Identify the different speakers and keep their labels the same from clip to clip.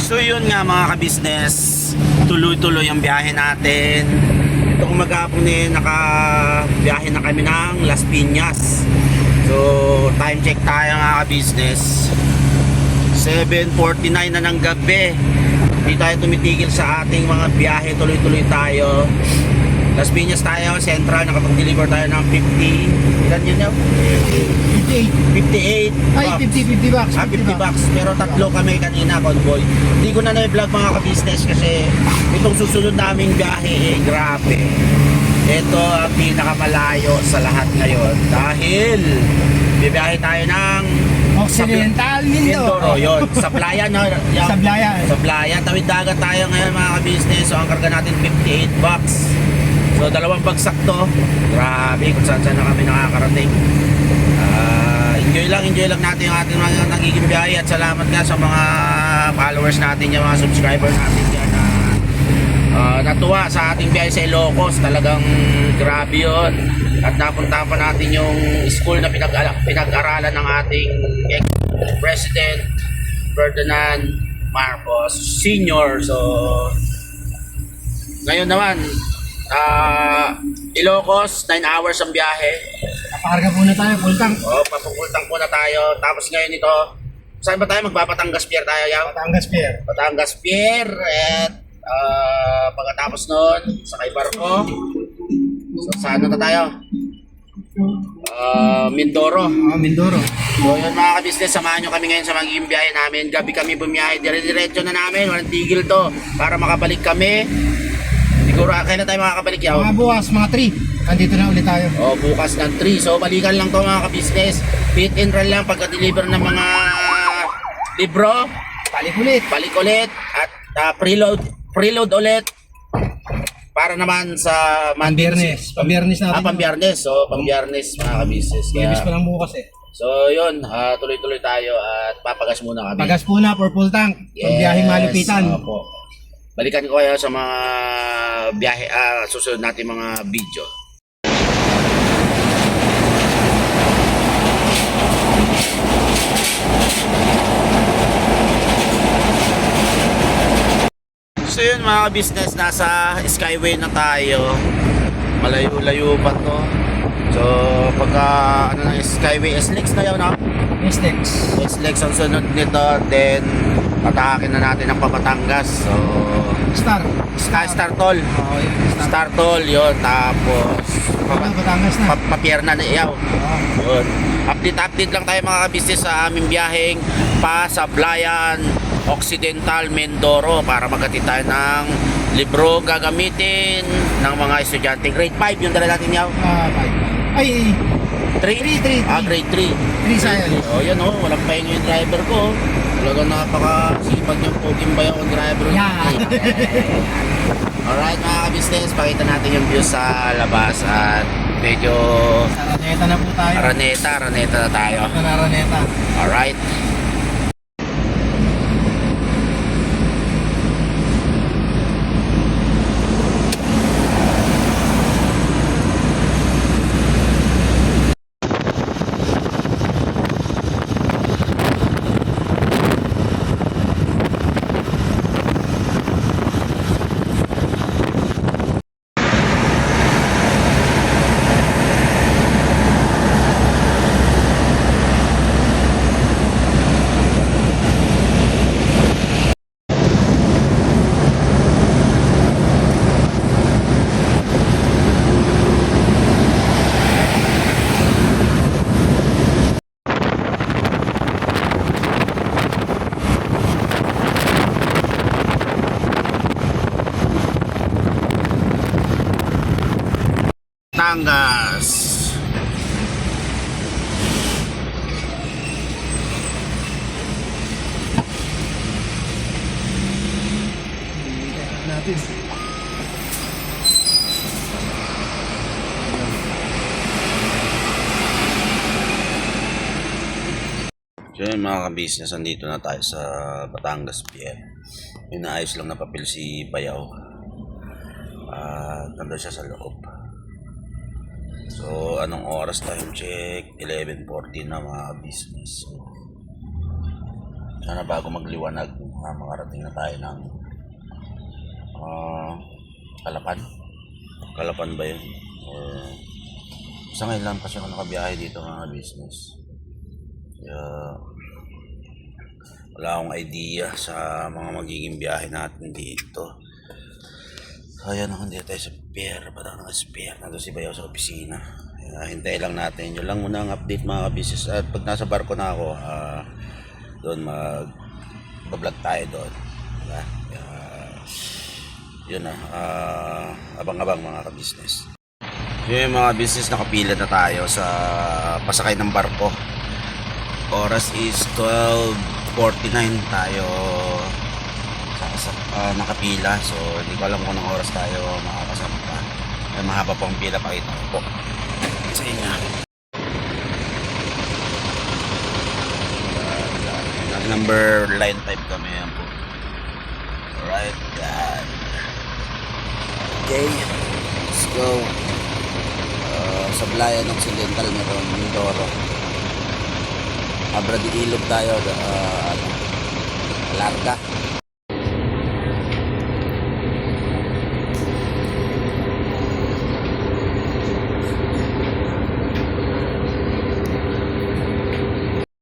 Speaker 1: So yun nga mga ka-business, tuloy-tuloy ang biyahe natin. Ito kumagapon nakabiyahe na kami ng Las Piñas. So time check tayo mga ka-business, 7:49 na ng gabi. Hindi tayo tumitigil sa ating mga biyahe, tuloy-tuloy tayo. Las Piñas tayo, Central, nakapag-deliver tayo ng 50. Ilan yun yun? 58.
Speaker 2: 58. Ay, 50 bucks.
Speaker 1: 50 bucks. Pero tatlo kami kanina, convoy. Hindi ko na na-vlog mga ka-business kasi itong susunod naming biyahe, grabe. Ito ang pinakamalayo sa lahat ngayon dahil bibiyahe tayo ng
Speaker 2: Occidental Mindoro.
Speaker 1: Yun, Sablayan, no?
Speaker 2: Sablayan.
Speaker 1: Sablayan, tawid dagat tayo ngayon mga ka-business. So ang karga natin 58 bucks. So dalawang bagsak to. Grabe kung saan na kami nakakarating. Enjoy lang natin yung ating mga nagiging biyahe. At salamat nga sa mga followers natin, yung mga subscriber natin dyan na natuwa sa ating biyahe sa Ilocos. Talagang grabe yun. At napunta pa natin yung school na pinag-aralan ng ating ex-president Ferdinand Marcos Sr. So ngayon naman Ilocos, 9 hours ang biyahe.
Speaker 2: Napakarga muna tayo, full tank.
Speaker 1: Papupultang po na tayo. Tapos ngayon ito, saan ba tayo? Magpapatangas Pier tayo, Yaw?
Speaker 2: Batangas Pier.
Speaker 1: Batangas Pier. At pagkatapos nun, sakay barko. So saan na tayo? Mindoro.
Speaker 2: Mindoro.
Speaker 1: So yun mga ka-business, samahan nyo kami ngayon sa magiging biyahe namin. Gabi kami bumiyahe, dire-diretso na namin, walang tigil to para makabalik kami. Siguro kaya na tayo makakabalik, Yaw?
Speaker 2: Mga bukas, mga 3. Andito na ulit tayo.
Speaker 1: Bukas ng 3. So balikan lang to mga ka-business. Fit and run lang pagka-deliver ng mga libro. Balik ulit. At preload ulit. Para naman sa
Speaker 2: Pambiyernes. Pambiyernes natin.
Speaker 1: Pambiyernes. So pambiyernes mga ka-business.
Speaker 2: Biyernes pa lang bukas eh.
Speaker 1: So yun, tuloy-tuloy tayo at papagas muna kami.
Speaker 2: Pagas po na for full tank. Yes. Biyaheng malupitan.
Speaker 1: Opo. Balikan ko kayo sa mga biyahe, susunod natin mga video. So yun mga business, nasa Skyway na tayo. Malayo-layo pa to. So pagka Skyway SLEX na yun, no? SLEX ang sunod nito. Then patahakin na natin ang Papatangas. So Star Toll. Star Toll yun. Tapos
Speaker 2: Batangas na.
Speaker 1: Papier na Yaw. Yun. Update lang tayo mga ka-business sa aming biyaheng pa Sablayan, Occidental, Mindoro para magkatid tayo ng libro gagamitin ng mga estudyante. Grade 5 yung dala natin, Yaw.
Speaker 2: 5. Ay,
Speaker 1: 3? Grade 3.
Speaker 2: 3 science.
Speaker 1: Yan walang pahinga yung driver ko. Talagang napakasipag yung poging bayaw ang driver. Alright mga ka-business, pakita natin yung view sa labas at medyo
Speaker 2: Araneta na po tayo.
Speaker 1: Araneta na tayo.
Speaker 2: Araneta.
Speaker 1: Alright. Batangas.
Speaker 2: Natin.
Speaker 1: So yun mga ka-business, nandito na tayo sa Batangas Pier. Inaayos lang na papel si Bayaw. Nandun siya sa loob. So anong oras, time check? 11:40 na mga business. So, sana bago magliwanag makarating na tayo ng Kalapan. Kalapan ba yun? Or sa ngayon lang kasi ako nakabiyahe dito mga business. Kaya wala akong idea sa mga magiging biyahe natin dito. Kaya naman dito tayo sa pier. Ba't ako naka-spare? Nandun si Bayaw sa opisina. Kaya hintay lang natin. Yun lang muna ang update mga business. At pag nasa barko na ako, doon mag-vlog tayo doon. Diba? Yun na, abang-abang mga ka-business. Yun yung mga business, nakapila na tayo sa pasakay ng barko. Oras is 12:49 tayo nakapila. So hindi ko alam kung anong oras tayo makakasama. Mahaba pang pila, pakita ko po sa inyo. Number line 5 kami yan po. Alright, yan. Okay, let's go. Sablayan Occidental meron Mindoro. Abra di Ilog tayo, Larga.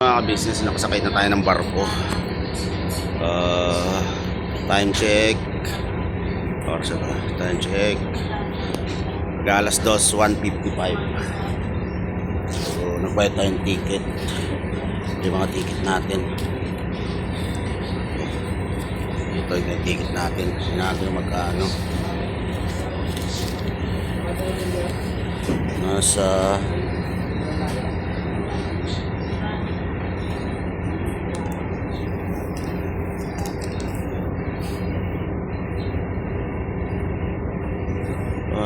Speaker 1: Mga business, nakasakay na tayo ng barko. Time check. Or sa time check. Alas 2:1:55. So nagbayad tayong ticket. Yung mga ticket natin. Ito yung ticket natin. Sinabi yung magkano. Nasa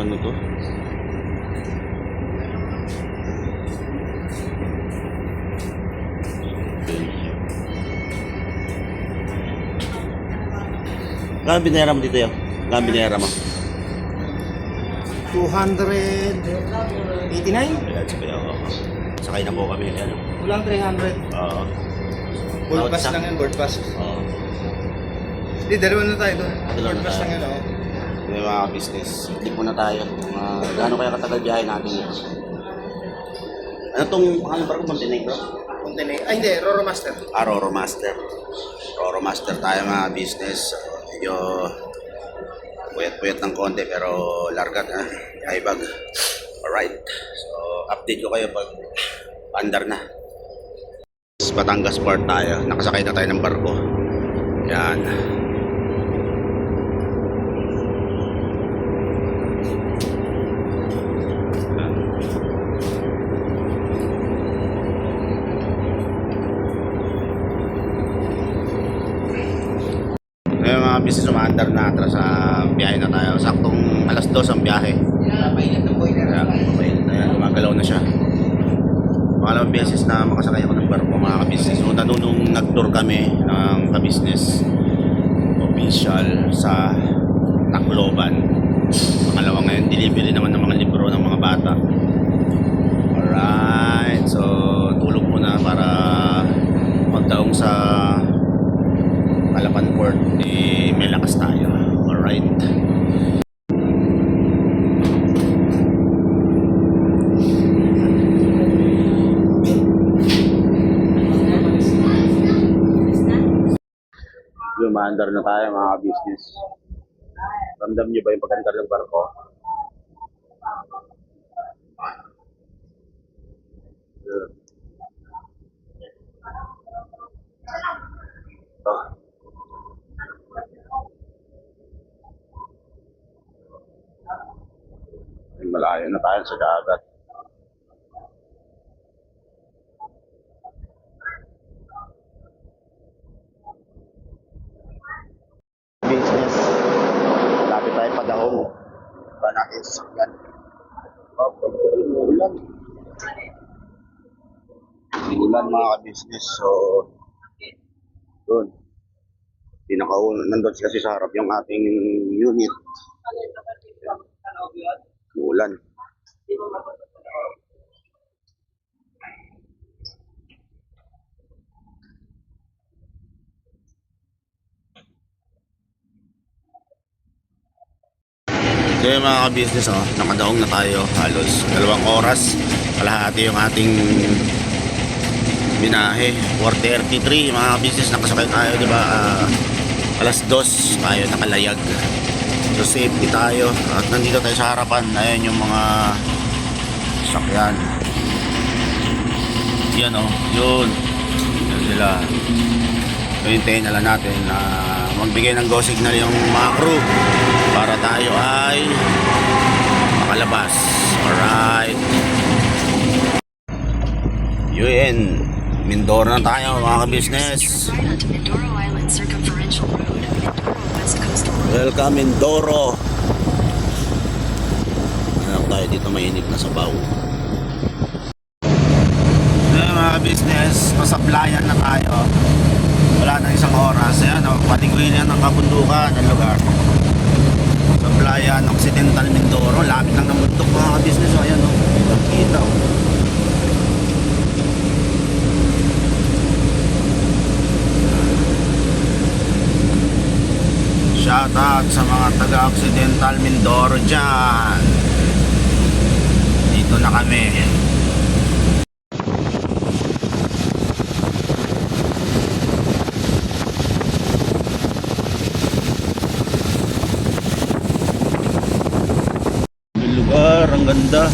Speaker 1: ano to? Kano binera mo dito yun? Kano binera mo?
Speaker 2: 289?
Speaker 1: Kaya sabi ako. Sakay na po kami. Ano?
Speaker 2: Walang 300.
Speaker 1: Oo.
Speaker 2: Board pass lang yan, board pass.
Speaker 1: Oo.
Speaker 2: Hindi, dalawa na tayo doon.
Speaker 1: Dalawa
Speaker 2: Board
Speaker 1: na
Speaker 2: pass
Speaker 1: tayo.
Speaker 2: lang yan, oo.
Speaker 1: May mga business. Click muna tayo. Gaano kaya katagal biyahe natin yun? Ano tong ano ba? Montenegro?
Speaker 2: Montenegro. Ay, hindi. Roro Master.
Speaker 1: Roro Master. Roro Master tayo mga business. Medyo puyat-puyat ng konti pero larga na. Kaibag. Alright. So, update ko kayo pag andar na. Batangas Port tayo. Nakasakay na tayo ng barko. Yan. Mga business umaandar na atras sa biyahe na tayo. Saktong alas 2 ang biyahe.
Speaker 2: Painit ng boiler.
Speaker 1: Kaya papainit na yan. Gumagalaw na siya. Pangalawang beses na makasakay ako ng barko mga ka-business. So, nung nag-tour kami ng ka-business official sa Tacloban. Pangalawa ngayon, delivery naman ng mga libro ng mga bata. Alright. So, tulog muna para magdaong sa Kalapan Port, may lakas tayo. Alright. Yung maandar na tayo mga business. Ramdam nyo ba yung pag-andar ng barko? Ito. Malayo na tayo sa dagat. Business. Lapit tayo pa daw. Ba natin sasakyan. Ulan. Ulan mga ka-business. So, doon. Nandun kasi sa harap yung ating unit. Ulan. Kaya mga ka-business, nakadaong na tayo. Halos 2 oras. Kalahati yung ating binahe. 4:33 mga ka-business, nakasakay tayo, di ba? Alas 2 tayo nakalayag. So safety tayo. At nandito tayo sa harapan. Ayan yung mga sakyan. Yan yun. Yan sila. So hintayin na lang natin na magbigay ng go signal yung mga crew para tayo ay makalabas. Alright. Yun. Mindoro na tayo mga ka-business. Welcome Mindoro. Anak tayo dito, mainit na sabaw. Ayan mga ka-business, pasapplayan na tayo. Wala na 1 oras. Ayan, patigwin yan ng kabundukan ng lugar. Sablayan, Occidental Mindoro. Lapit lang ng bundok mga ka-business. Ayan kita. Shout out sa mga taga-Occidental Mindoro dyan. Dito na kami. Yung lugar, ang ganda.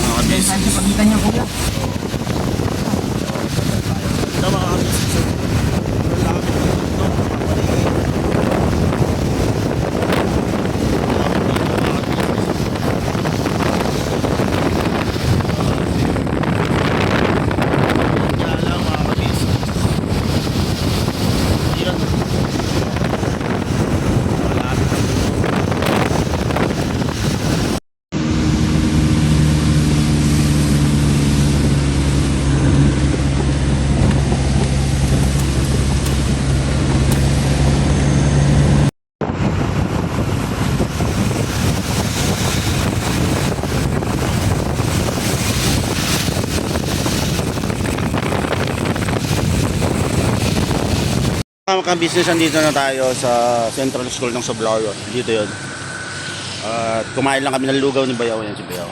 Speaker 1: Mga business.
Speaker 3: Pagkita niya kuya.
Speaker 1: Tama ka. Mga business, andito na tayo sa Central School ng Sablayan. Dito yun. At kumain lang kami ng lugaw ni Bayaw. Yan si Bayaw.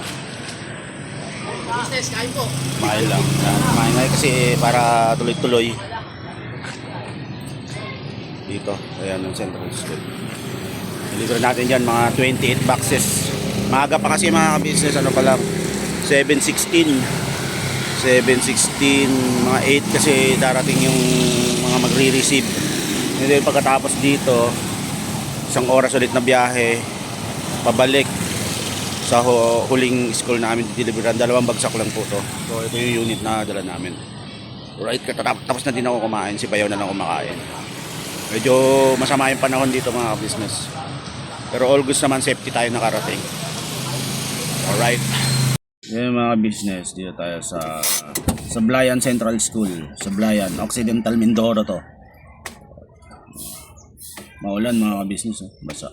Speaker 3: Business, kain po.
Speaker 1: Kumain lang. Yan. Kumain nga kasi para tuloy-tuloy. Dito. Ayan ang Central School. Deliver natin dyan mga 28 boxes. Maaga pa kasi mga business. Ano pa lang. 7:16. 7:16. Mga 8 kasi darating yung mga magre-receive. And then pagkatapos dito, 1 oras ulit na biyahe pabalik sa huling school namin deliveran. 2 bagsak lang po to. So ito yung unit na dala namin. Alright, tapos na din ako kumain. Si Bayaw na lang kumakain. Medyo masama yung panahon dito mga business. Pero all goods naman, safety tayo nakarating. Alright. Yan mga business, dito tayo sa Sablayan Central School. Sablayan, Occidental Mindoro to. Maulan mga business, basa.